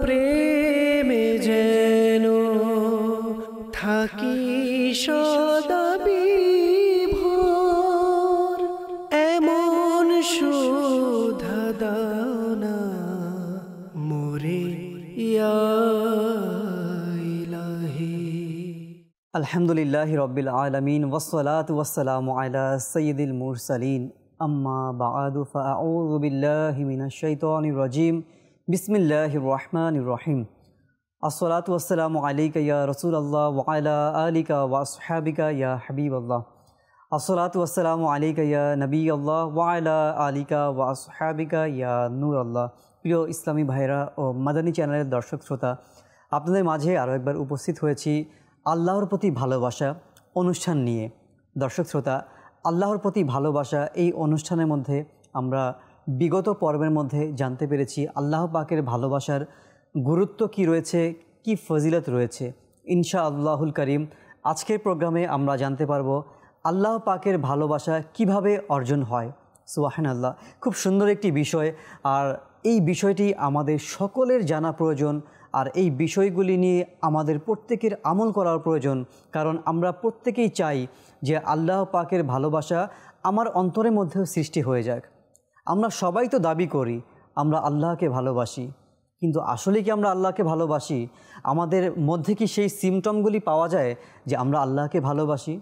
প্রেমে যেন থাকি সদা বিভোর, এমন সুধা দাও না মোরে ইয়া ইলাহি। আলহামদুলিল্লাহি রাব্বিল আলামিন ওয়াসসালাতু ওয়াসসালামু আলা সাইয়্যিদিল মুরসালিন, আম্মা বা'দু ফাআউযু বিল্লাহি মিনাশ শাইতানির রাজীম। বিসমিল্লাহির রহমানির রহিম। আসসালাতু ওয়াসসালামু আলাইকা ইয়া রাসূলুল্লাহ ওয়া আলা আলিকা ওয়া আসহাবিকা ইয়া হাবিবাল্লাহ। আসসালাতু ওয়াসসালামু আলাইকা ইয়া নবিয়াল্লাহ ওয়া আলা আলিকা ওয়া আসহাবিকা ইয়া নূরাল্লাহ। প্রিয় ইসলামী ভাইরা ও মাদানী চ্যানেলের দর্শক শ্রোতা, আপনাদের মাঝে আরও একবার উপস্থিত হয়েছি আল্লাহর প্রতি ভালোবাসা অনুষ্ঠান নিয়ে। দর্শক শ্রোতা, আল্লাহর প্রতি ভালোবাসা এই অনুষ্ঠানের মধ্যে আমরা বিগত পর্বের মধ্যে জানতে পেরেছি আল্লাহ পাকের ভালোবাসার গুরুত্ব কি রয়েছে, কি ফজিলত রয়েছে। ইনশাআল্লাহুল করিম আজকের প্রোগ্রামে আমরা জানতে পারবো আল্লাহ পাকের ভালোবাসা কিভাবে অর্জন হয়। সুবহানাল্লাহ, খুব সুন্দর একটি বিষয়, আর এই বিষয়টি আমাদের সকলের জানা প্রয়োজন, আর এই বিষয়গুলি নিয়ে আমাদের প্রত্যেকের আমল করার প্রয়োজন। কারণ আমরা প্রত্যেকেই চাই যে আল্লাহ পাকের ভালোবাসা আমার অন্তরের মধ্যেও সৃষ্টি হয়ে যাক। আমরা সবাই তো দাবি করি আমরা আল্লাহকে ভালোবাসি, কিন্তু আসলে কি আমরা আল্লাহকে ভালোবাসি? আমাদের মধ্যে কি সেই সিমটমগুলি পাওয়া যায় যে আমরা আল্লাহকে ভালোবাসি,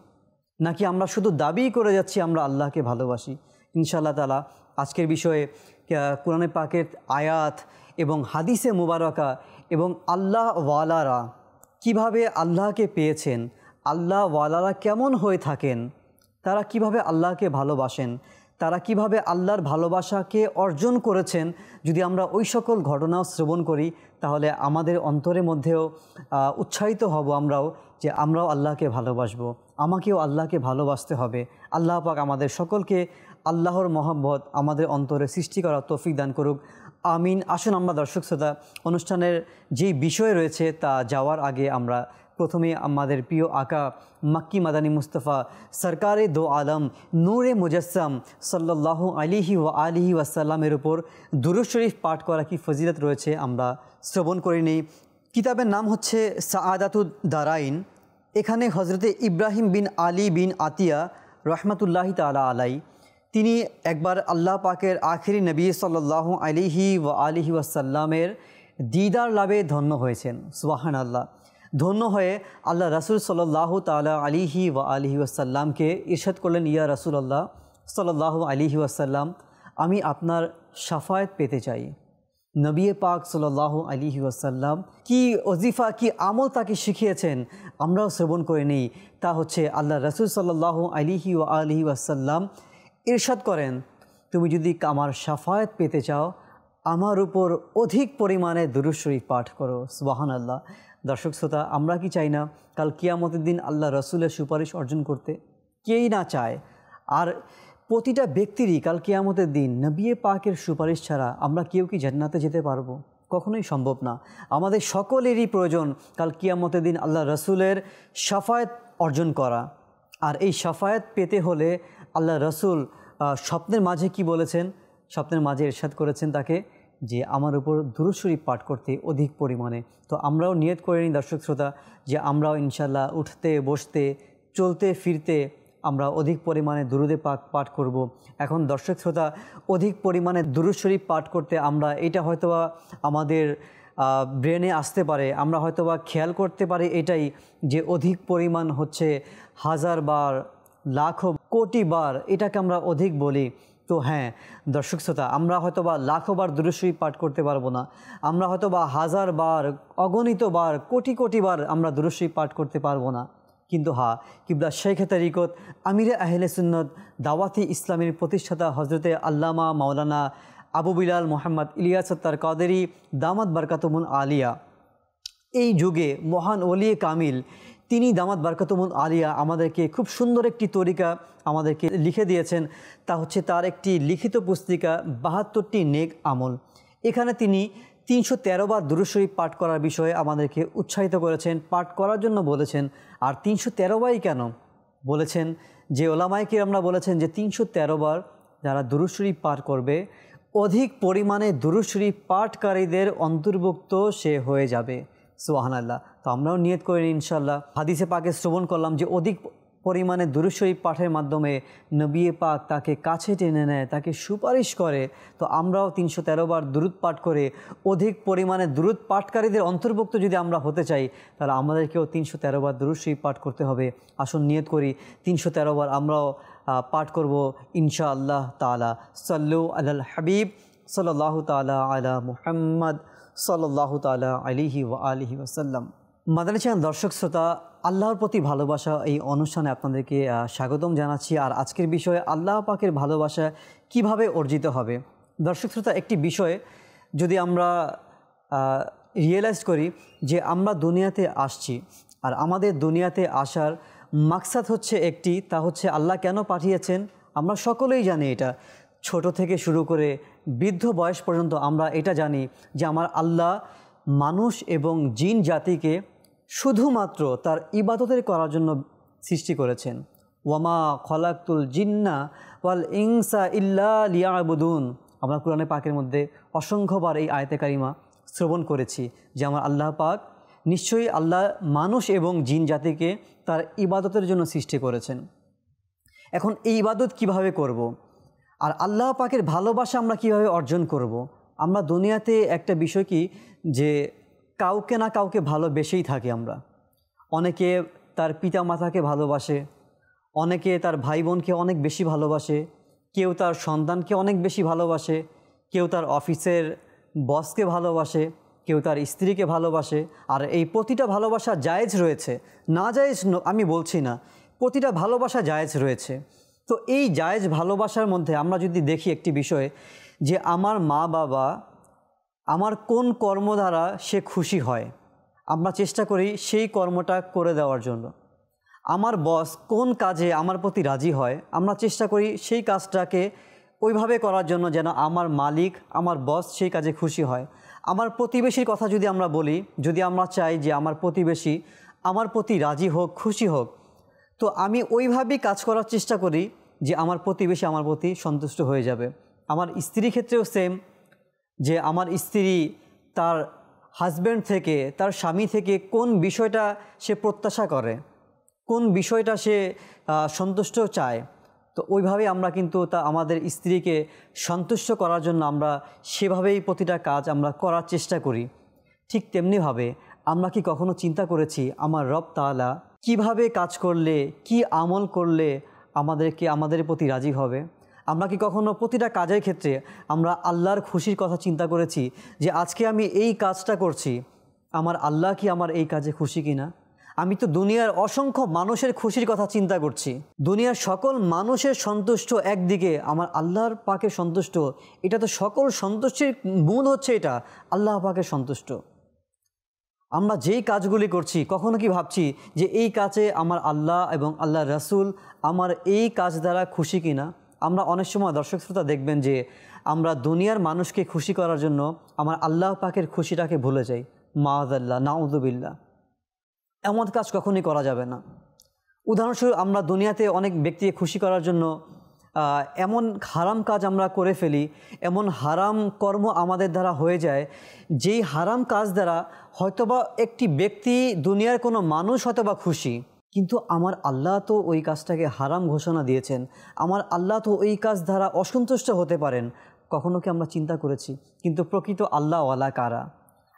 নাকি আমরা শুধু দাবিই করে যাচ্ছি আমরা আল্লাহকে ভালোবাসি? ইনশাআল্লাহ তাআলা আজকের বিষয়ে কোরআনে পাকের আয়াত এবং হাদিসে মুবারকা এবং আল্লাহ ওয়ালারা কিভাবে আল্লাহকে পেয়েছেন, আল্লাহ ওয়ালারা কেমন হয়ে থাকেন, তারা কিভাবে আল্লাহকে ভালোবাসেন, তারা কিভাবে আল্লাহর ভালোবাসাকে অর্জন করেছেন, যদি আমরা ওই সকল ঘটনাও শ্রবণ করি তাহলে আমাদের অন্তরের মধ্যেও উৎসাহিত হব আমরাও, যে আমরাও আল্লাহকে ভালোবাসবো, আমাকেও আল্লাহকে ভালোবাসতে হবে। আল্লাহ পাক আমাদের সকলকে আল্লাহর মহব্বত আমাদের অন্তরে সৃষ্টি করার তৌফিক দান করুক, আমিন। আসুন আমরা দর্শক শ্রোতা অনুষ্ঠানের যেই বিষয় রয়েছে তা যাওয়ার আগে আমরা প্রথমে আমাদের প্রিয় আকা মক্কি মাদানী মুস্তাফা সরকারে দো আলম নূরে মুজাসসাম সাল্লাল্লাহু আলাইহি ওয়া আলিহি ওয়াসাল্লামের উপর দুরূদ শরীফ পাঠ করা কি ফজিলত রয়েছে আমরা শ্রবণ করে নিই। কিতাবের নাম হচ্ছে সাআদাতুদ দারাইন। এখানে হজরতে ইব্রাহিম বিন আলী বিন আতিয়া রহমাতুল্লাহি তাআলা আলাই, তিনি একবার আল্লাহ পাকের আখিরি নবী সাল্লাল্লাহু আলাইহি ওয়া আলিহি ওয়াসাল্লামের দিদার লাভে ধন্য হয়েছেন। সুবহানাল্লাহ। ধন্য হয়ে আল্লাহ রাসূল সাল্লাল্লাহু তাআলা আলাইহি ওয়া আলিহি ওয়াসাল্লামকে ইরশাদ করলেন, ইয়া রাসূলুল্লাহ সাল্লাল্লাহু আলাইহি ওয়াসাল্লাম, আমি আপনার শাফায়াত পেতে চাই। নবী পাক সাল্লাল্লাহু আলাইহি ওয়াসাল্লাম কি ওজিফা, কি আমল তাকে শিখিয়েছেন আমরাও শ্রবণ করে নিই। তা হচ্ছে আল্লাহ রাসূল সাল্লাল্লাহু আলাইহি ওয়া আলিহি ওয়াসাল্লাম ইরশাদ করেন, তুমি যদি আমার শাফায়াত পেতে চাও আমার উপর অধিক পরিমাণে দুরূদ শরীফ পাঠ করো। সুবহানাল্লাহ। দর্শক শ্রোতা, আমরা কি চাই না কাল কিয়ামতের দিন আল্লাহ রসুলের সুপারিশ অর্জন করতে? কেই না চায়। আর প্রতিটা ব্যক্তিরই কাল কিয়ামতের দিন নবী পাকের সুপারিশ ছাড়া আমরা কেউ কি জান্নাতে যেতে পারবো? কখনোই সম্ভব না। আমাদের সকলেরই প্রয়োজন কাল কিয়ামতের দিন আল্লাহ রসুলের শাফায়াত অর্জন করা। আর এই শাফায়াত পেতে হলে আল্লাহ রসুল স্বপ্নের মাঝে কি বলেছেন? স্বপ্নের মাঝে ইরশাদ করেছেন তাকে যে আমার উপর দুরূদ শরীফ পাঠ করতে অধিক পরিমাণে। তো আমরাও নিয়ত করে নিই দর্শক শ্রোতা যে আমরাও ইনশাল্লাহ উঠতে বসতে চলতে ফিরতে আমরা অধিক পরিমাণে দুরুদে পাক পাঠ করব। এখন দর্শক শ্রোতা, অধিক পরিমাণে দুরূদ শরীফ পাঠ করতে আমরা এটা হয়তোবা আমাদের ব্রেনে আসতে পারে, আমরা হয়তোবা খেয়াল করতে পারি এটাই যে অধিক পরিমাণ হচ্ছে হাজার বার, লাখো, কোটি বার, এটাকে আমরা অধিক বলি। তো হ্যাঁ দর্শক শ্রোতা, আমরা হয়তোবা লাখো বার দুরূদ শরীফ পাঠ করতে পারবো না, আমরা হয়তোবা হাজার বার, অগণিত বার, কোটি কোটি বার আমরা দুরূদ শরীফ পাঠ করতে পারবো না। কিন্তু হ্যাঁ, কিবলা শেখ তরিকত আমিরে আহলে সুন্নত দাওয়াতি ইসলামের প্রতিষ্ঠাতা হজরতে আল্লামা মাওলানা আবু বিলাল মোহাম্মদ ইলিয়াস আত্তার কাদেরী দামাত বারকাতুমুল আলিয়া, এই যুগে মহান ওলিয়ে কামিল, তিনি দামাত বারকাতুমুল আলিয়া আমাদেরকে খুব সুন্দর একটি তরিকা আমাদেরকে লিখে দিয়েছেন। তা হচ্ছে তার একটি লিখিত পুস্তিকা ৭২টি নেক আমল। এখানে তিনি ৩১৩ বার দুরূদ শরীফ পাঠ করার বিষয়ে আমাদেরকে উৎসাহিত করেছেন, পাঠ করার জন্য বলেছেন। আর ৩১৩ বারই কেন বলেছেন? যে ওলামায়ে কিরামরা বলেছেন যে ৩১৩ বার যারা দুরূদ শরীফ পাঠ করবে অধিক পরিমাণে দুরূদ শরীফ পাঠকারীদের অন্তর্ভুক্ত সে হয়ে যাবে। সুবহানাল্লাহ। তো আমরাও নিয়ত করি ইনশাআল্লাহ। হাদিসে পাকে শ্রবণ করলাম যে অধিক পরিমাণে দুরূদ শরীফ পাঠের মাধ্যমে নবী পাক তাকে কাছে টেনে নেয়, তাকে সুপারিশ করে। তো আমরাও ৩১৩ বার দুরূদ পাঠ করে অধিক পরিমাণে দুরূদ পাঠকারীদের অন্তর্ভুক্ত যদি আমরা হতে চাই, তাহলে আমাদেরকেও ৩১৩ বার দুরূদ শরীফ পাঠ করতে হবে। আসুন নিয়ত করি ৩১৩ বার আমরাও পাঠ করব ইনশাআল্লাহ তাআলা। সাল্লু আলাল হাবিব সাল্লাল্লাহু তাআলা আলা মুহাম্মদ সাল্লাল্লাহু তাআলা আলাইহি ওয়া আলিহি ওয়াসাল্লাম। মাদানী চ্যানেল দর্শক শ্রোতা, আল্লাহর প্রতি ভালোবাসা এই অনুষ্ঠানে আপনাদেরকে স্বাগতম জানাচ্ছি। আর আজকের বিষয়ে আল্লাহ পাকের ভালোবাসা কিভাবে অর্জিত হবে। দর্শক শ্রোতা, একটি বিষয় যদি আমরা রিয়েলাইজ করি যে আমরা দুনিয়াতে আসছি, আর আমাদের দুনিয়াতে আসার মাকসাদ হচ্ছে একটি, তা হচ্ছে আল্লাহ কেন পাঠিয়েছেন। আমরা সকলেই জানি এটা, ছোট থেকে শুরু করে বৃদ্ধ বয়স পর্যন্ত আমরা এটা জানি যে আমার আল্লাহ মানুষ এবং জিন জাতিকে শুধুমাত্র তার ইবাদতের করার জন্য সৃষ্টি করেছেন। ওয়ামা খলাকতুল জিন্না ওয়াল ইনসা ইল্লা লিয়াবুদুন। আমরা কোরআনে পাকের মধ্যে অসংখ্যবার এই আয়াতে কারিমা শ্রবণ করেছি যে আমার আল্লাহ পাক নিশ্চয়ই আল্লাহ মানুষ এবং জিন জাতিকে তার ইবাদতের জন্য সৃষ্টি করেছেন। এখন এই ইবাদত কিভাবে করব, আর আল্লাহ পাকের ভালোবাসা আমরা কিভাবে অর্জন করব। আমরা দুনিয়াতে একটা বিষয় কি যে কাউকে না কাউকে ভালোবেসেই থাকি আমরা। অনেকে তার পিতা মাতাকে ভালোবাসে, অনেকে তার ভাই বোনকে অনেক বেশি ভালোবাসে, কেউ তার সন্তানকে অনেক বেশি ভালোবাসে, কেউ তার অফিসের বসকে ভালোবাসে, কেউ তার স্ত্রীকে ভালোবাসে। আর এই প্রতিটা ভালোবাসা জায়েজ রয়েছে, না জায়েজ আমি বলছি না, প্রতিটা ভালোবাসা জায়েজ রয়েছে। তো এই জায়েজ ভালোবাসার মধ্যে আমরা যদি দেখি একটি বিষয় যে আমার মা বাবা আমার কোন কর্ম দ্বারা সে খুশি হয়, আমরা চেষ্টা করি সেই কর্মটা করে দেওয়ার জন্য। আমার বস কোন কাজে আমার প্রতি রাজি হয়, আমরা চেষ্টা করি সেই কাজটাকে ওইভাবে করার জন্য যেন আমার মালিক, আমার বস সেই কাজে খুশি হয়। আমার প্রতিবেশীর কথা যদি আমরা বলি, যদি আমরা চাই যে আমার প্রতিবেশী আমার প্রতি রাজি হোক, খুশি হোক, তো আমি ওইভাবেই কাজ করার চেষ্টা করি যে আমার প্রতিবেশী আমার প্রতি সন্তুষ্ট হয়ে যাবে। আমার স্ত্রীর ক্ষেত্রেও সেম, যে আমার স্ত্রী তার হাজব্যান্ড থেকে, তার স্বামী থেকে কোন বিষয়টা সে প্রত্যাশা করে, কোন বিষয়টা সে সন্তুষ্ট চায়, তো ওইভাবেই আমরা কিন্তু আমাদের স্ত্রীকে সন্তুষ্ট করার জন্য আমরা সেভাবেই প্রতিটা কাজ আমরা করার চেষ্টা করি। ঠিক তেমনিভাবে আমরা কি কখনো চিন্তা করেছি আমার রব তাআলা কিভাবে কাজ করলে, কি আমল করলে আমাদের প্রতি রাজি হবে? আমরা কি কখনো প্রতিটা কাজের ক্ষেত্রে আমরা আল্লাহর খুশির কথা চিন্তা করেছি যে আজকে আমি এই কাজটা করছি, আমার আল্লাহ কি আমার এই কাজে খুশি কিনা? আমি তো দুনিয়ার অসংখ্য মানুষের খুশির কথা চিন্তা করছি, দুনিয়ার সকল মানুষের সন্তুষ্ট একদিকে, আমার আল্লাহর পাকের সন্তুষ্ট, এটা তো সকল সন্তুষ্টির মূল হচ্ছে এটা আল্লাহ পাকের সন্তুষ্ট। আমরা যেই কাজগুলি করছি কখনো কি ভাবছি যে এই কাজে আমার আল্লাহ এবং আল্লাহ রাসূল আমার এই কাজ দ্বারা খুশি কিনা? আমরা অনেক সময় দর্শক শ্রোতা দেখবেন যে আমরা দুনিয়ার মানুষকে খুশি করার জন্য আমার আল্লাহ পাকের খুশিটাকে ভুলে যাই। মাআযাল্লাহ, নাউযুবিল্লাহ। এমন কাজ কখনোই করা যাবে না। উদাহরণস্বরূপ আমরা দুনিয়াতে অনেক ব্যক্তিকে খুশি করার জন্য এমন হারাম কাজ আমরা করে ফেলি, এমন হারাম কর্ম আমাদের দ্বারা হয়ে যায়, যেই হারাম কাজ দ্বারা হয়তোবা একটি ব্যক্তি, দুনিয়ার কোনো মানুষ হয়তোবা খুশি, কিন্তু আমার আল্লাহ তো ওই কাজটাকে হারাম ঘোষণা দিয়েছেন, আমার আল্লাহ তো ওই কাজ দ্বারা অসন্তুষ্ট হতে পারেন। কখনো কি আমরা চিন্তা করেছি? কিন্তু প্রকৃত আল্লাহওয়ালা কারা?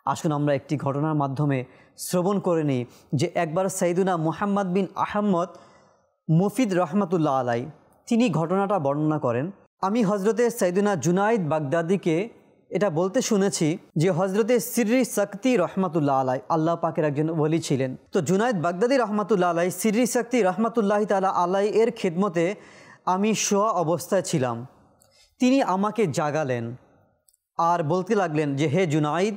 আসুন আমরা একটি ঘটনার মাধ্যমে শ্রবণ করে নিই যে একবার সাইয়্যিদুনা মুহাম্মদ বিন আহমদ মুফিদ রহমাতুল্লাহ আলাই তিনি ঘটনাটা বর্ণনা করেন। আমি হজরতে সাইয়্যিদুনা জুনাইদ বাগদাদিকে এটা বলতে শুনেছি যে হজরতে সিররি সাকতি রহমাতুল্লাহ আলাই আল্লাহ পাকের একজন ওলি ছিলেন। তো জুনাইদ বাগদাদি রহমাতুল্লাহ আলাই, সিররি সাকতি রহমাতুল্লাহি তাআলা আলাই এর খেদমতে আমি শোয়া অবস্থায় ছিলাম। তিনি আমাকে জাগালেন আর বলতে লাগলেন যে হে জুনাইদ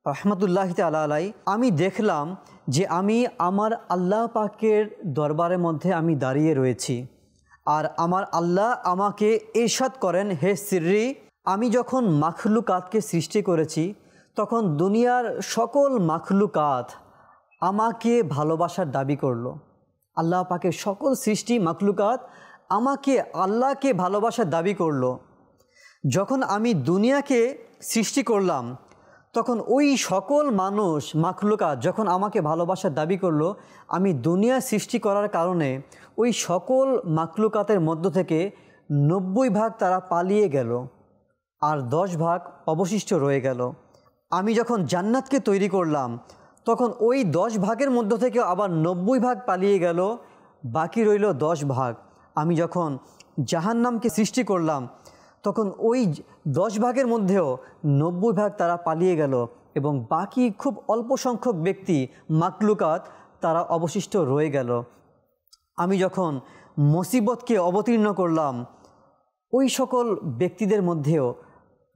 রহমাতুল্লাহি তাআলা আলাই, আমি দেখলাম যে আমি আমার আল্লাহ পাকের দরবারের মধ্যে আমি দাঁড়িয়ে রয়েছি, আর আমার আল্লাহ আমাকে ইরশাদ করেন, হে সিররি, আমি যখন মাখলুকাতকে সৃষ্টি করেছি তখন দুনিয়ার সকল মাখলুকাত আমাকে ভালোবাসার দাবি করলো। আল্লাহ পাকের সকল সৃষ্টি মাখলুকাত আমাকে, আল্লাহকে ভালোবাসার দাবি করলো। যখন আমি দুনিয়াকে সৃষ্টি করলাম তখন ওই সকল মানুষ মাখলুকাত যখন আমাকে ভালোবাসার দাবি করলো, আমি দুনিয়া সৃষ্টি করার কারণে ওই সকল মাখলুকাতের মধ্য থেকে 90 ভাগ তারা পালিয়ে গেল, আর 10 ভাগ অবশিষ্ট রয়ে গেল। আমি যখন জান্নাতকে তৈরি করলাম তখন ওই 10 ভাগের মধ্য থেকে আবার 90 ভাগ পালিয়ে গেল, বাকি রইল 10 ভাগ। আমি যখন জাহান্নামকে সৃষ্টি করলাম তখন ওই 10 ভাগের মধ্যেও 90 ভাগ তারা পালিয়ে গেল এবং বাকি খুব অল্প সংখ্যক ব্যক্তি মাকলুকাত তারা অবশিষ্ট রয়ে গেল। আমি যখন মুসিবতকে অবতীর্ণ করলাম ওই সকল ব্যক্তিদের মধ্যেও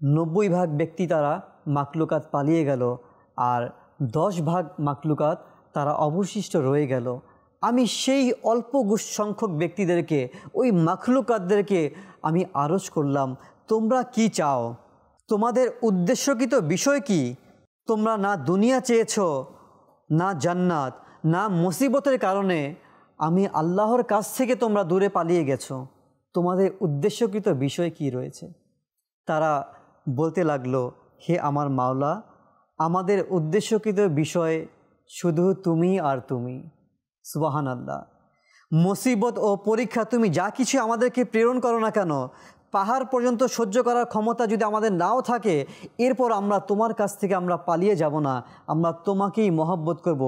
90 ভাগ ব্যক্তি তারা মাকলুকাত পালিয়ে গেল, আর 10 ভাগ মাকলুকাত তারা অবশিষ্ট রয়ে গেল। আমি সেই অল্প সংখ্যক ব্যক্তিদেরকে, ওই মাখলুকাতদেরকে আমি আরজ করলাম, তোমরা কি চাও? তোমাদের উদ্দেশ্যকৃত বিষয় কি? তোমরা না দুনিয়া চেয়েছো, না জান্নাত, না মুসিবতের কারণে আমি আল্লাহর কাছ থেকে তোমরা দূরে পালিয়ে গেছো। তোমাদের উদ্দেশ্যকৃত বিষয় কি রয়েছে? তারা বলতে লাগলো, হে আমার মাওলা, আমাদের উদ্দেশ্যকৃত বিষয় শুধু তুমি আর তুমি। সুবহানাল্লাহ। মুসিবত ও পরীক্ষা তুমি যা কিছু আমাদেরকে প্রেরণ করো না কেন, পাহাড় পর্যন্ত সহ্য করার ক্ষমতা যদি আমাদের নাও থাকে, এরপর আমরা তোমার কাছ থেকে আমরা পালিয়ে যাব না, আমরা তোমাকেই মহব্বত করব।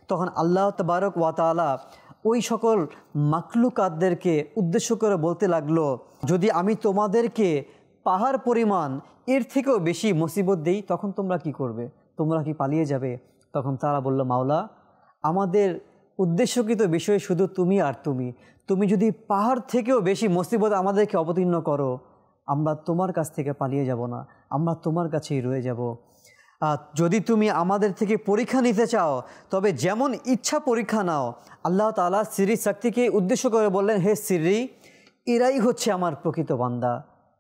তখন আল্লাহ তাবারক ওয়া তাআলা ওই সকল মাখলুকাতদেরকে উদ্দেশ্য করে বলতে লাগলো, যদি আমি তোমাদেরকে পাহাড় পরিমাণ এর থেকেও বেশি মুসিবত দেই তখন তোমরা কি করবে? তোমরা কি পালিয়ে যাবে? তখন তারা বলল, মাওলা, আমাদের উদ্দেশ্যকৃত বিষয় শুধু তুমি আর তুমি। তুমি যদি পাহাড় থেকেও বেশি মুসিবত আমাদেরকে অবতীর্ণ করো, আমরা তোমার কাছ থেকে পালিয়ে যাব না, আমরা তোমার কাছেই রয়ে যাব। যদি তুমি আমাদের থেকে পরীক্ষা নিতে চাও তবে যেমন ইচ্ছা পরীক্ষা নাও। আল্লাহ তাআলা সিরি শক্তিকে উদ্দেশ্য করে বললেন, হে সিরি, এরাই হচ্ছে আমার প্রকৃত বান্দা।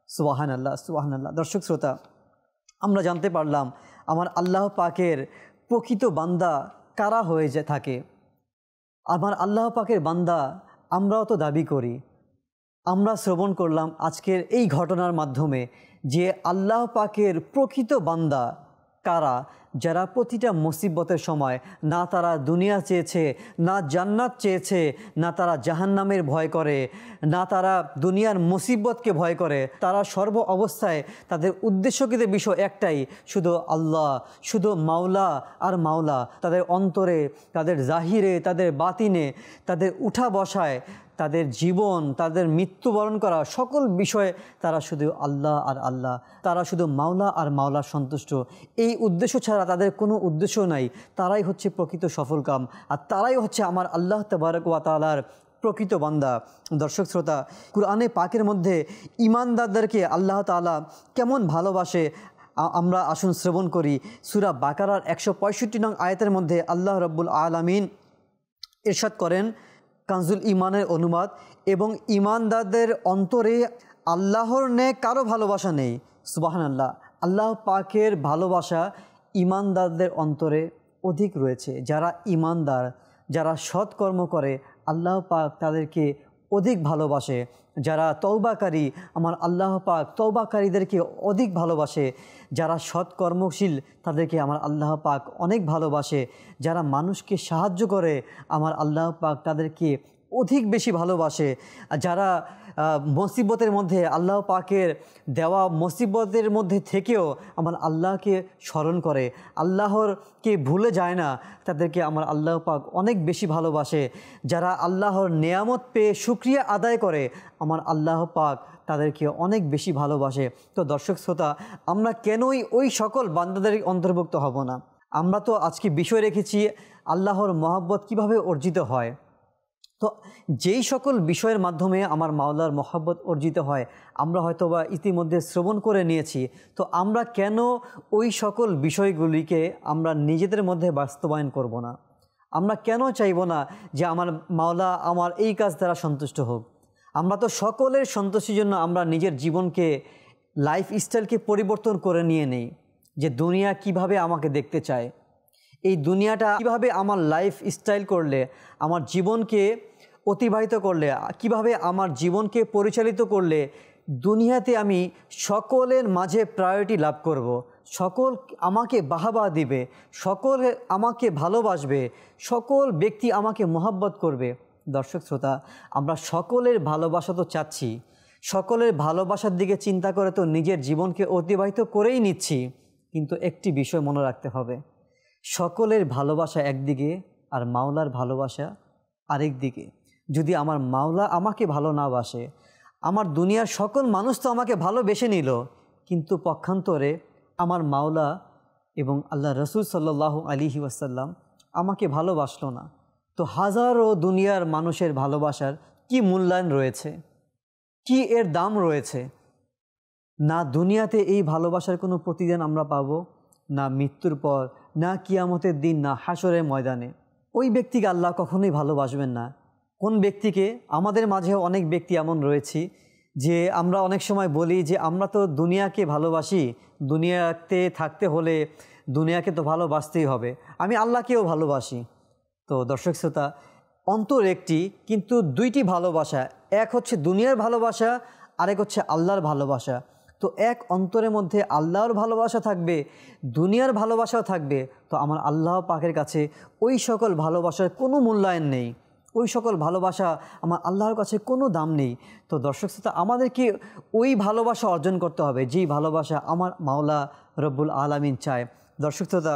সুবহানাল্লাহ, সুবহানাল্লাহ। দর্শক শ্রোতা, আমরা জানতে পারলাম আমার আল্লাহ পাকের প্রকৃত বান্দা কারা হয়ে থাকে। আমার আল্লাহ পাকের বান্দা আমরাও তো দাবি করি। আমরা শ্রবণ করলাম আজকের এই ঘটনার মাধ্যমে যে আল্লাহ পাকের প্রকৃত বান্দা কারা, যারা প্রতিটা মুসিবতের সময় না তারা দুনিয়া চেয়েছে, না জান্নাত চেয়েছে, না তারা জাহান্নামের ভয় করে, না তারা দুনিয়ার মুসিবতকে ভয় করে। তারা সর্ব অবস্থায় তাদের উদ্দেশ্যকৃত বিষয় একটাই, শুধু আল্লাহ, শুধু মাওলা আর মাওলা। তাদের অন্তরে, তাদের জাহিরে, তাদের বাতিনে, তাদের উঠা বসায়, তাদের জীবন, তাদের মৃত্যুবরণ করা সকল বিষয়ে তারা শুধু আল্লাহ আর আল্লাহ, তারা শুধু মাওলা আর মাওলা সন্তুষ্ট। এই উদ্দেশ্য ছাড়া তাদের কোনো উদ্দেশ্য নাই। তারাই হচ্ছে প্রকৃত সফলকাম, আর তারাই হচ্ছে আমার আল্লাহ তাবারক ওয়া তাআলার প্রকৃত বান্দা। দর্শক শ্রোতা, কুরআনে পাকের মধ্যে ঈমানদারদেরকে আল্লাহ তাআলা কেমন ভালোবাসে আমরা আসুন শ্রবণ করি। সূরা বাকারার 165 নং আয়াতের মধ্যে আল্লাহ রাব্বুল আলামিন ইরশাদ করেন, কানজুল ঈমানের অনুবাদ, এবং ঈমানদারদের অন্তরে আল্লাহর ন্যায় কারো ভালোবাসা নেই। সুবহানাল্লাহ। আল্লাহ পাকের ভালোবাসা ঈমানদারদের অন্তরে অধিক রয়েছে। যারা ঈমানদার, যারা সৎকর্ম করে, আল্লাহ পাক তাদেরকে অধিক ভালোবাসে। যারা তওবাকারী, আমার আল্লাহ পাক তওবাকারীদেরকে অধিক ভালোবাসে। যারা সৎকর্মশীল তাদেরকে আমার আল্লাহ পাক অনেক ভালোবাসে। যারা মানুষকে সাহায্য করে, আমার আল্লাহ পাক তাদেরকে অধিক বেশি ভালোবাসে। যারা মুসিবতের মধ্যে আল্লাহ পাকের দেওয়া মুসিবতের মধ্যে থেকেও আমার আল্লাহকে স্মরণ করে, আল্লাহরকে ভুলে যায় না, তাদেরকে আমার আল্লাহ পাক অনেক বেশি ভালোবাসে। যারা আল্লাহর নেয়ামত পেয়ে শুকরিয়া আদায় করে, আমার আল্লাহ পাক তাদেরকে অনেক বেশি ভালোবাসে। তো দর্শক শ্রোতা, আমরা কেনই ওই সকল বান্দাদের অন্তর্ভুক্ত হব না? আমরা তো আজকে বিষয় রেখেছি আল্লাহর মহব্বত কিভাবে অর্জিত হয়। তো যেই সকল বিষয়ের মাধ্যমে আমার মাওলার মহব্বত অর্জিত হয় আমরা হয়তোবা ইতিমধ্যে শ্রবণ করে নিয়েছি। তো আমরা কেন ওই সকল বিষয়গুলিকে আমরা নিজেদের মধ্যে বাস্তবায়ন করব না? আমরা কেন চাইব না যে আমার মাওলা আমার এই কাজ দ্বারা সন্তুষ্ট হোক? আমরা তো সকলের সন্তুষ্টির জন্য আমরা নিজের জীবনকে, লাইফস্টাইলকে পরিবর্তন করে নিয়ে নেই, যে দুনিয়া কিভাবে আমাকে দেখতে চায়, এই দুনিয়াটা কিভাবে আমার লাইফস্টাইল করলে, আমার জীবনকে অতিবাহিত করলে, কিভাবে আমার জীবনকে পরিচালিত করলে দুনিয়াতে আমি সকলের মাঝে প্রায়োরিটি লাভ করব, সকল আমাকে বাহবা দিবে, সকল আমাকে ভালোবাসবে, সকল ব্যক্তি আমাকে মহব্বত করবে। দর্শক শ্রোতা, আমরা সকলের ভালোবাসা তো চাচ্ছি, সকলের ভালোবাসার দিকে চিন্তা করে তো নিজের জীবনকে অতিবাহিত করেই নিচ্ছি, কিন্তু একটি বিষয় মনে রাখতে হবে, সকলের ভালোবাসা একদিকে আর মাওলার ভালোবাসা আরেক দিকে। যদি আমার মাওলা আমাকে ভালো না বাসে, আমার দুনিয়ার সকল মানুষ তো আমাকে ভালোবেসে নিল, কিন্তু পক্ষান্তরে আমার মাওলা এবং আল্লাহ রসুল সাল্লাল্লাহু আলাইহি ওয়াসাল্লাম আমাকে ভালোবাসলো না, তো হাজারো দুনিয়ার মানুষের ভালোবাসার কি মূল্যায়ন রয়েছে, কি এর দাম রয়েছে? না দুনিয়াতে এই ভালোবাসার কোনো প্রতিদান আমরা পাবো, না মৃত্যুর পর, না কিয়ামতের দিন, না হাশরের ময়দানে। ওই ব্যক্তিকে আল্লাহ কখনোই ভালোবাসবেন না। কোন ব্যক্তিকে? আমাদের মাঝেও অনেক ব্যক্তি এমন রয়েছে যে আমরা অনেক সময় বলি যে আমরা তো দুনিয়াকে ভালোবাসি, দুনিয়াতে থাকতে হলে দুনিয়াকে তো ভালোবাসতেই হবে, আমি আল্লাহকেও ভালোবাসি। তো দর্শক শ্রোতা, অন্তর একটি, কিন্তু দুইটি ভালোবাসা, এক হচ্ছে দুনিয়ার ভালোবাসা, আরেক হচ্ছে আল্লাহর ভালোবাসা। তো এক অন্তরের মধ্যে আল্লাহর ভালোবাসা থাকবে, দুনিয়ার ভালোবাসাও থাকবে, তো আমার আল্লাহ পাকের কাছে ওই সকল ভালোবাসার কোনো মূল্যায়ন নেই, ওই সকল ভালোবাসা আমার আল্লাহর কাছে কোনো দাম নেই। তো দর্শক শ্রোতা, আমাদেরকে ওই ভালোবাসা অর্জন করতে হবে যেই ভালোবাসা আমার মাওলা রব্বুল আলামিন চায়। দর্শক শ্রোতা,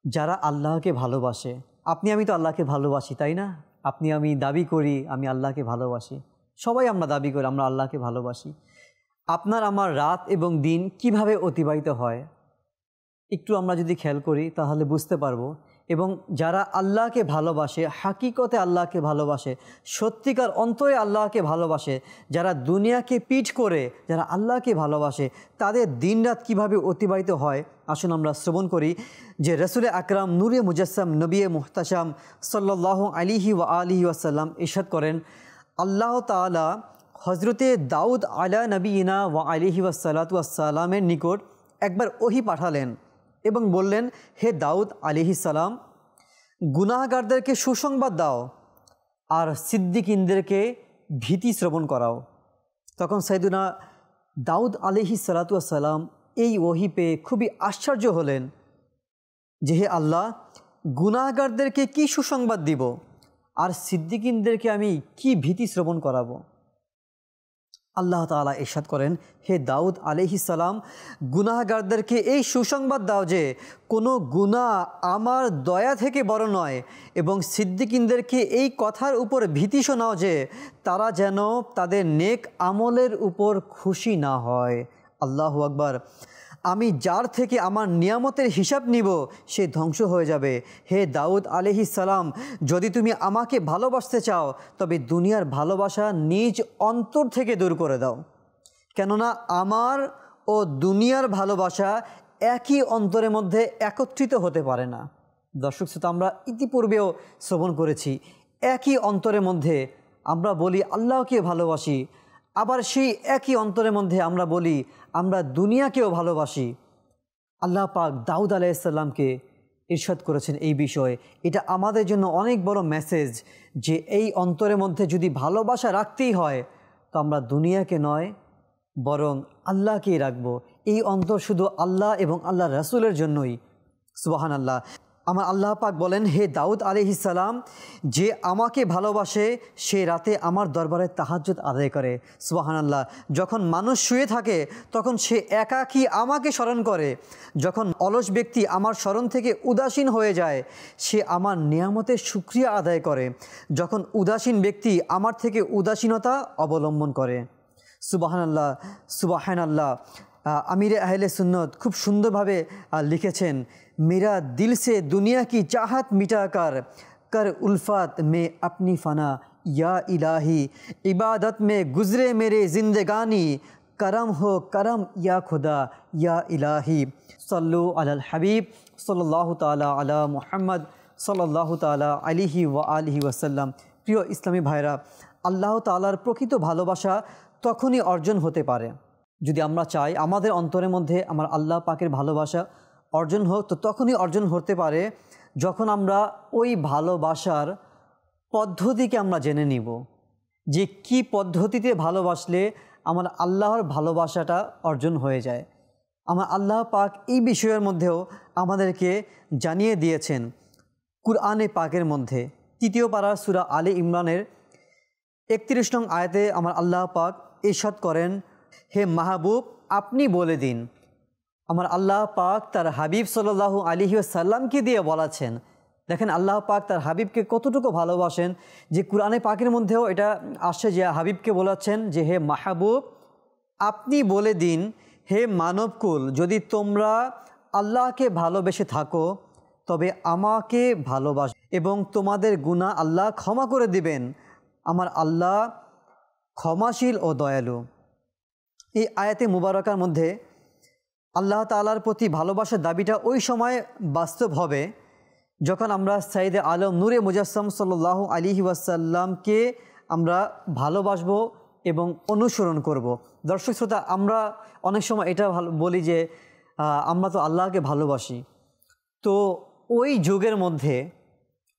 যারা আল্লাহকে ভালোবাসে, আপনি আমি তো আল্লাহকে ভালোবাসি, তাই না? আপনি আমি দাবি করি আমি আল্লাহকে ভালোবাসি, সবাই আমরা দাবি করি আমরা আল্লাহকে ভালোবাসি। আপনার আমার রাত এবং দিন কিভাবে অতিবাহিত হয় একটু আমরা যদি খেয়াল করি তাহলে বুঝতে পারবো। এবং যারা আল্লাহকে ভালোবাসে, হাকিকতে আল্লাহকে ভালোবাসে, সত্যিকার অন্তরে আল্লাহকে ভালোবাসে, যারা দুনিয়াকে পিঠ করে যারা আল্লাহকে ভালোবাসে, তাদের দিনরাত কিভাবে অতিবাহিত হয় আসুন আমরা শ্রবণ করি। যে রসুল আকরাম নূরে মুজাসসাম নবী মুহতাশাম সাল্লাল্লাহু আলাইহি ওয়া আলিহি ওয়াসাল্লাম ইরশাদ করেন, আল্লাহ তাআলা হজরতে দাউদ আলা নবীনা ওয়া আলিহি ওয়াসাল্লাতু ওয়াসসালামের নিকট একবার ওহি পাঠালেন এবং বললেন, হে দাউদ আলাইহিস সালাম, গুনাহগারদেরকে সুসংবাদ দাও আর সিদ্দিকিনদেরকে ভীতি শ্রবণ করাও। তখন সাইয়্যিদুনা দাউদ আলাইহিস সালাতু ওয়াসসালাম এই ওহি পেয়ে খুবই আশ্চর্য হলেন যে হে আল্লাহ, গুনাহগারদেরকে কি সুসংবাদ দিব আর সিদ্দিকিনদেরকে আমি কি ভীতি শ্রবণ করাবো? আল্লাহ তাআলা ইরশাদ করেন, হে দাউদ আলাইহিস সালাম, গুনাহগারদেরকে এই সুসংবাদ দাও যে কোনো গুনাহ আমার দয়া থেকে বড় নয়, এবং সিদ্দিকিনদেরকে এই কথার উপর ভীতি শোনাও যে তারা যেন তাদের নেক আমলের উপর খুশি না হয়। আল্লাহু আকবার। আমি যার থেকে আমার নিয়ামতের হিসাব নিব সে ধ্বংস হয়ে যাবে। হে দাউদ আলাইহিস সালাম, যদি তুমি আমাকে ভালোবাসতে চাও তবে দুনিয়ার ভালোবাসা নিজ অন্তর থেকে দূর করে দাও, কেননা আমার ও দুনিয়ার ভালোবাসা একই অন্তরের মধ্যে একত্রিত হতে পারে না। দর্শক শ্রোতা, আমরা ইতিপূর্বেও শ্রবণ করেছি, একই অন্তরের মধ্যে আমরা বলি আল্লাহকে ভালোবাসি, আবার সেই একই অন্তরের মধ্যে আমরা বলি আমরা দুনিয়াকেও ভালোবাসি। আল্লাহ পাক দাউদ আলাইহিস সালামকে ইরশাদ করেছেন এই বিষয়ে। এটা আমাদের জন্য অনেক বড় মেসেজ যে এই অন্তরের মধ্যে যদি ভালোবাসা রাখতেই হয় তো আমরা দুনিয়াকে নয় বরং আল্লাহকেই রাখবো। এই অন্তর শুধু আল্লাহ এবং আল্লাহ রাসূলের জন্যই। সুবহানাল্লাহ। আমার আল্লাহ পাক বলেন, হে দাউদ আলাইহিস সালাম, যে আমাকে ভালোবাসে সে রাতে আমার দরবারে তাহাজ্জুদ আদায় করে। সুবহানাল্লাহ। যখন মানুষ শুয়ে থাকে তখন সে একাকী আমাকে স্মরণ করে, যখন অলস ব্যক্তি আমার স্মরণ থেকে উদাসীন হয়ে যায় সে আমার নিয়ামতের শুকরিয়া আদায় করে, যখন উদাসীন ব্যক্তি আমার থেকে উদাসীনতা অবলম্বন করে। সুবহানাল্লাহ, সুবহানাল্লাহ। আমিরে আহলে সুন্নত খুব সুন্দরভাবে লিখেছেন, मेरा दिल से दुनिया की चाहत मिटा कर उल्फत में अपनी फ़ना, या इलाही इबादत में गुज़रे मेरे ज़िंदगानी, करम हो करम या खुदा या इलाही। सल्लु अलल हबीब सल्लल्लाहु ताला अला मुहम्मद सल्लल्लाहु ताला अलैहि व आलिहि वसल्लम। প্রিয় ইসলামী ভাইরা, আল্লাহ তাআলার প্রকৃত ভালোবাসা তখনই অর্জন হতে পারে যদি আমরা চাই আমাদের অন্তরের মধ্যে আমার আল্লাহ পাকের ভালোবাসা অর্জন হোক, তো তখনই অর্জন হতে পারে যখন আমরা ওই ভালোবাসার পদ্ধতিকে আমরা জেনে নিব যে কি পদ্ধতিতে ভালোবাসলে আমার আল্লাহর ভালোবাসাটা অর্জন হয়ে যায়। আমার আল্লাহ পাক এই বিষয়ের মধ্যেও আমাদেরকে জানিয়ে দিয়েছেন কুরআনে পাকের মধ্যে। 3 পারা সূরা আলে ইমরানের 31 নং আয়াতে আমার আল্লাহ পাক ইরশাদ করেন, হে মাহবুব আপনি বলে দিন। আমার আল্লাহ পাক তার হাবিব সাল্লাল্লাহু আলাইহি ওয়াসাল্লামকে দিয়ে বলাছেন। দেখেন আল্লাহ পাক তার হাবিবকে কতটুকু ভালোবাসেন, যে কুরআনে পাকের মধ্যেও এটা আসছে যে হাবিবকে বলাচ্ছেন যে হে মাহবুব আপনি বলে দিন, হে মানবকুল যদি তোমরা আল্লাহকে ভালোবেসে থাকো তবে আমাকে ভালোবাস এবং তোমাদের গুনাহ আল্লাহ ক্ষমা করে দিবেন। আমার আল্লাহ ক্ষমাশীল ও দয়ালু। এই আয়াতে মুবারকার মধ্যে আল্লাহ তাআলার প্রতি ভালোবাসার দাবিটা ওই সময় বাস্তব হবে যখন আমরা সাইয়েদে আলম নূরে মুজাসসাম সাল্লাল্লাহু আলাইহি ওয়াসাল্লামকে আমরা ভালোবাসবো এবং অনুসরণ করব। দর্শক শ্রোতা, আমরা অনেক সময় এটা বলি যে আমরা তো আল্লাহকে ভালোবাসি। তো ওই যুগের মধ্যে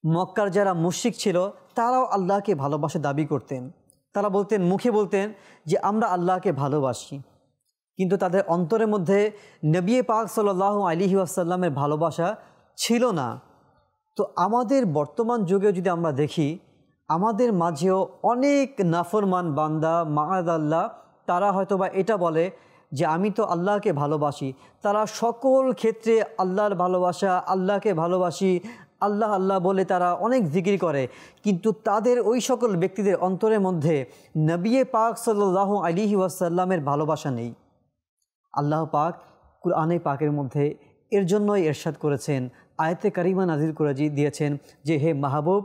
মক্কার যারা মুশরিক ছিল তারাও আল্লাহকে ভালোবাসা দাবি করতেন। তারা বলতেন, মুখে বলতেন যে আমরা আল্লাহকে ভালোবাসি, কিন্তু তাদের অন্তরের মধ্যে নবী পাক সাল্লাল্লাহু আলাইহি ওয়াসাল্লামের ভালোবাসা ছিল না। তো আমাদের বর্তমান যুগে যদি আমরা দেখি, আমাদের মাঝেও অনেক নাফরমান বান্দা মাআযাল্লাহ তারা হয়তোবা এটা বলে যে আমি তো আল্লাহকে ভালোবাসি। তারা সকল ক্ষেত্রে আল্লাহর ভালোবাসা, আল্লাহকে ভালোবাসি, আল্লাহ আল্লাহ বলে তারা অনেক জিকির করে, কিন্তু তাদের ওই সকল ব্যক্তিদের অন্তরের মধ্যে নবী পাক সাল্লাল্লাহু আলাইহি ওয়াসাল্লামের ভালোবাসা নেই। আল্লাহ পাক কুরআনে পাকের মধ্যে এর জন্যই ইরশাদ করেছেন, আয়াতে কারিমা নাজিল করে দিয়েছেন যে হে মাহবুব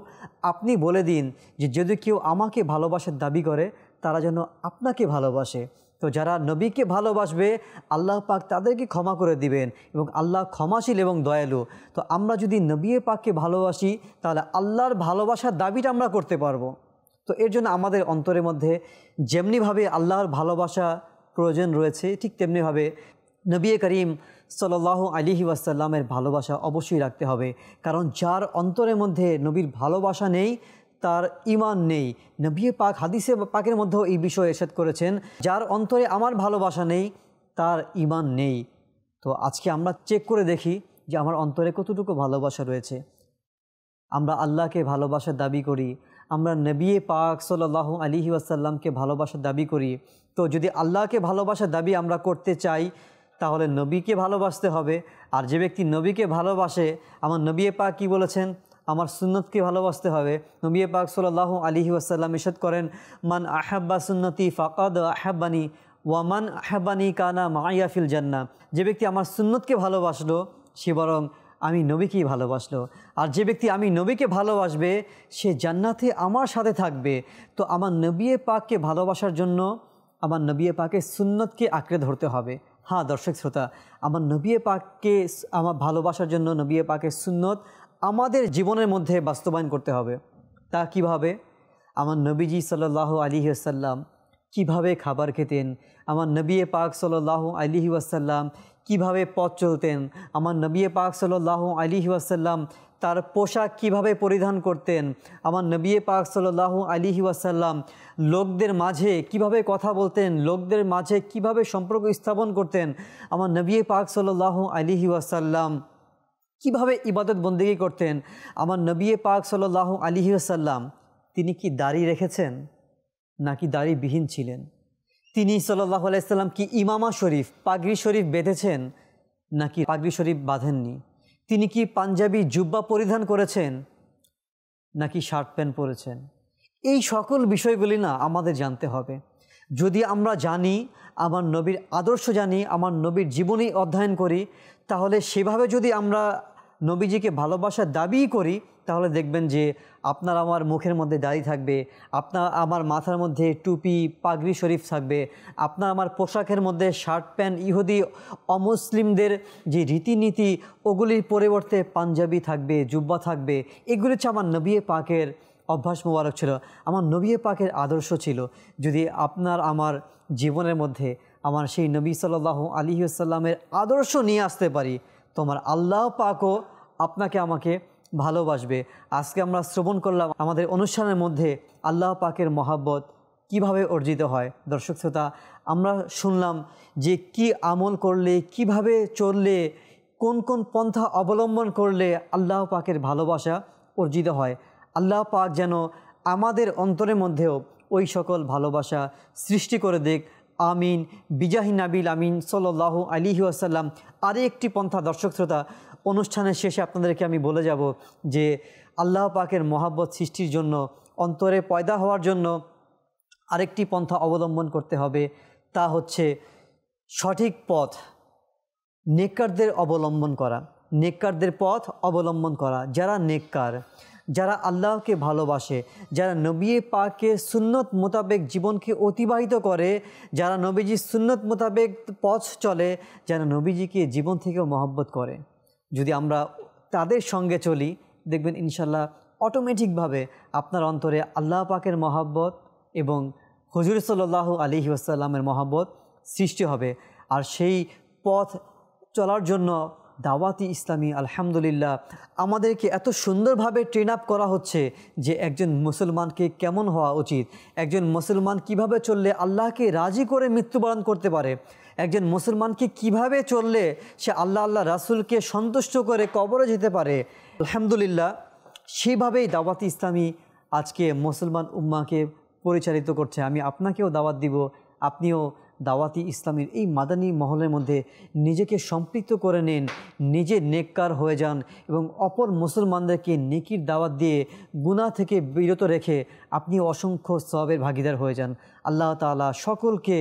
আপনি বলে দিন যে যদি কেউ আমাকে ভালোবাসার দাবি করে তারা যেন আপনাকে ভালোবাসে। তো যারা নবীকে ভালোবাসবে আল্লাহ পাক তাদেরকে ক্ষমা করে দিবেন এবং আল্লাহ ক্ষমাশীল এবং দয়ালু। তো আমরা যদি নবী পাককে ভালোবাসি তাহলে আল্লাহর ভালোবাসার দাবিটা আমরা করতে পারবো। তো এর জন্য আমাদের অন্তরের মধ্যে যেমনিভাবে আল্লাহর ভালোবাসা প্রয়োজন রয়েছে, ঠিক তেমনিভাবে নবী করিম সাল্লাল্লাহু আলাইহি ওয়াসাল্লামের ভালোবাসা অবশ্যই রাখতে হবে। কারণ যার অন্তরের মধ্যে নবীর ভালোবাসা নেই তার ঈমান নেই। নবী পাক হাদিসে পাকের মধ্যেও এই বিষয়ে ইরশাদ করেছেন, যার অন্তরে আমার ভালোবাসা নেই তার ঈমান নেই। তো আজকে আমরা চেক করে দেখি যে আমার অন্তরে কতটুকু ভালোবাসা রয়েছে। আমরা আল্লাহকে ভালোবাসার দাবি করি, আমরা নবী পাক সাল্লাল্লাহু আলাইহি ওয়াসাল্লামকে ভালোবাসার দাবি করি। তো যদি আল্লাহকে ভালোবাসার দাবি আমরা করতে চাই তাহলে নবীকে ভালোবাসতে হবে। আর যে ব্যক্তি নবীকে ভালোবাসে, আমার নবী পাক কি বলেছেন, আমার সুন্নতকে ভালোবাসতে হবে। নবী পাক সাল্লাল্লাহু আলাইহি ওয়াসাল্লাম ইরশাদ করেন, মান আহাব্বা সুন্নতি ফাকাদ আহাব্বানি ওয়া মান আহাব্বানি কানা মাইয়া ফিল জান্নাহ। যে ব্যক্তি আমার সুন্নতকে ভালোবাসলো সে বরং আমি নবীকেই ভালোবাসলো। আর যে ব্যক্তি আমি নবীকে ভালোবাসবে সে জান্নাতে আমার সাথে থাকবে। তো আমার নবী পাককে ভালোবাসার জন্য আমার নবী পাকের সুন্নতকে আঁকড়ে ধরতে হবে। হ্যাঁ দর্শক শ্রোতা, আমার নবী পাককে আমার ভালোবাসার জন্য নবী পাকের সুন্নত আমাদের জীবনের মধ্যে বাস্তবায়ন করতে হবে। তা কিভাবে? আমার নবীজি সাল্লাল্লাহু আলাইহি ওয়াসাল্লাম কীভাবে খাবার খেতেন, আমার নবী পাক সাল্লাল্লাহু আলাইহি ওয়াসাল্লাম কীভাবে পথ চলতেন, আমার নবী পাক সাল্লাল্লাহু আলাইহি ওয়াসাল্লাম তার পোশাক কিভাবে পরিধান করতেন, আমার নবী পাক সাল্লাল্লাহু আলাইহি ওয়াসাল্লাম লোকদের মাঝে কিভাবে কথা বলতেন, লোকদের মাঝে কিভাবে সম্পর্ক স্থাপন করতেন, আমার নবী পাক সাল্লাল্লাহু আলাইহি ওয়াসাল্লাম কিভাবে ইবাদত বন্দেগী করতেন, আমার নবী পাক সাল্লাল্লাহু আলাইহি ওয়াসাল্লাম তিনি কি দাড়ি রেখেছেন নাকি দাড়িবিহীন ছিলেন, তিনি সাল্লাল্লাহু আলাইহি ওয়াসাল্লাম কি ইমামা শরীফ পাগড়ি শরীফ বেঁধেছেন নাকি পাগড়ি শরীফ বাঁধেননি, তিনি কি পাঞ্জাবি জুব্বা পরিধান করেছেন নাকি শার্ট প্যান্ট পরেছেন। এই সকল বিষয়গুলি না আমাদের জানতে হবে। যদি আমরা জানি, আমার নবীর আদর্শ জানি, আমার নবীর জীবনী অধ্যয়ন করি, তাহলে সেভাবে যদি আমরা নবীজিকে ভালোবাসার দাবি করি তাহলে দেখবেন যে আপনার আমার মুখের মধ্যে দাড়ি থাকবে, আপনার আমার মাথার মধ্যে টুপি পাগড়ি শরীফ থাকবে, আপনার আমার পোশাকের মধ্যে শার্ট প্যান্ট ইহুদি অমুসলিমদের যে রীতিনীতি ওগুলির পরিবর্তে পাঞ্জাবি থাকবে, জুব্বা থাকবে। এগুলি হচ্ছে আমার নবী পাকের অভ্যাস মোবারক ছিল, আমার নবী পাকের আদর্শ ছিল। যদি আপনার আমার জীবনের মধ্যে আমার সেই নবী সাল্লাল্লাহু আলাইহি ওয়াসাল্লামের আদর্শ নিয়ে আসতে পারি তো আমার আল্লাহ পাকও আপনাকে আমাকে ভালোবাসবে। আজকে আমরা শ্রবণ করলাম আমাদের অনুষ্ঠানের মধ্যে আল্লাহ পাকের মহাব্বত, কিভাবে অর্জিত হয়। দর্শক শ্রোতা, আমরা শুনলাম যে কি আমল করলে, কিভাবে চললে, কোন কোন পন্থা অবলম্বন করলে আল্লাহ পাকের ভালোবাসা অর্জিত হয়। আল্লাহ পাক যেন আমাদের অন্তরের মধ্যেও ওই সকল ভালোবাসা সৃষ্টি করে দেখ। আমিন বিজাহি নাবিল আমিন সাল্লাল্লাহু আলাইহি ওয়াসাল্লাম। আরও একটি পন্থা দর্শক শ্রোতা, অনুষ্ঠানের শেষে আপনাদেরকে আমি বলে যাব যে আল্লাহ পাকের মহাব্বত সৃষ্টির জন্য, অন্তরে পয়দা হওয়ার জন্য আরেকটি পন্থা অবলম্বন করতে হবে। তা হচ্ছে সঠিক পথ, নেককারদের অবলম্বন করা, নেককারদের পথ অবলম্বন করা। যারা নেককার, যারা আল্লাহকে ভালোবাসে, যারা নবী পাকের সুন্নত মোতাবেক জীবনকে অতিবাহিত করে, যারা নবীজির সুন্নত মোতাবেক পথ চলে, যারা নবীজিকে জীবন থেকেও মহব্বত করে, যদি আমরা তাদের সঙ্গে চলি, দেখবেন ইনশাল্লাহ অটোমেটিকভাবে আপনার অন্তরে আল্লাহ পাকের মহব্বত এবং হুজুর সাল্লাল্লাহু আলাইহি ওয়াসাল্লামের মহব্বত সৃষ্টি হবে। আর সেই পথ চলার জন্য দাওয়াতি ইসলামী আলহামদুলিল্লাহ আমাদেরকে এত সুন্দরভাবে ট্রেন আপ করা হচ্ছে যে একজন মুসলমানকে কেমন হওয়া উচিত, একজন মুসলমান কিভাবে চললে আল্লাহকে রাজি করে মৃত্যুবরণ করতে পারে, একজন মুসলমানকে কিভাবে চললে সে আল্লাহ রাসূলকে সন্তুষ্ট করে কবরে যেতে পারে। আলহামদুলিল্লাহ সেইভাবেই দাওয়াতি ইসলামী আজকে মুসলমান উম্মাকে পরিচালিত করছে। আমি আপনাকেও দাওয়াত দিব, আপনিও দাওয়াতি ইসলামের এই মাদানী মহলের মধ্যে নিজেকে সম্পৃক্ত করে নিন, নিজে নেককার হয়ে যান এবং অপর মুসলমানদেরকে নেকির দাওয়াত দিয়ে গুনাহ থেকে বিরত রেখে আপনি অসংখ্য সওয়াবের ভাগীদার হয়ে যান। আল্লাহ তাআলা সকলকে,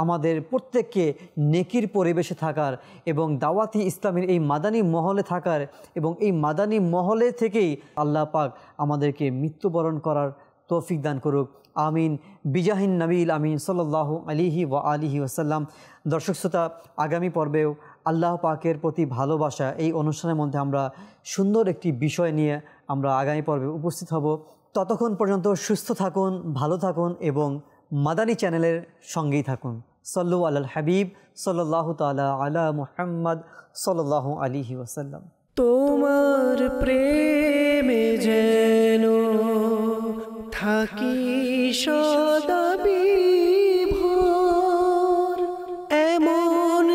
আমাদের প্রত্যেককে নেকির পরিবেশে থাকার এবং দাওয়াতি ইসলামের এই মাদানী মহলে থাকার এবং এই মাদানী মহলে থেকেই আল্লাহ পাক আমাদেরকে মৃত্যুবরণ করার তৌফিক দান করুক। আমিন বিজাহিন নবীল আমিন সাল্লাল্লাহু আলাইহি ওয়া আলিহি ওয়াসাল্লাম। দর্শক শ্রোতা, আগামী পর্বেও আল্লাহ পাকের প্রতি ভালোবাসা এই অনুষ্ঠানের মধ্যে আমরা সুন্দর একটি বিষয় নিয়ে আমরা আগামী পর্বে উপস্থিত হব। ততক্ষণ পর্যন্ত সুস্থ থাকুন, ভালো থাকুন এবং মাদানী চ্যানেলের সঙ্গেই থাকুন। সল্লু আলাল হাবিব সাল্লাল্লাহু তাআলা আলা মুহাম্মদ সাল্লাল্লাহু আলাইহি ওয়াসাল্লাম। তোমার প্রেমে যেন থাকি সদা বিভোর, এমন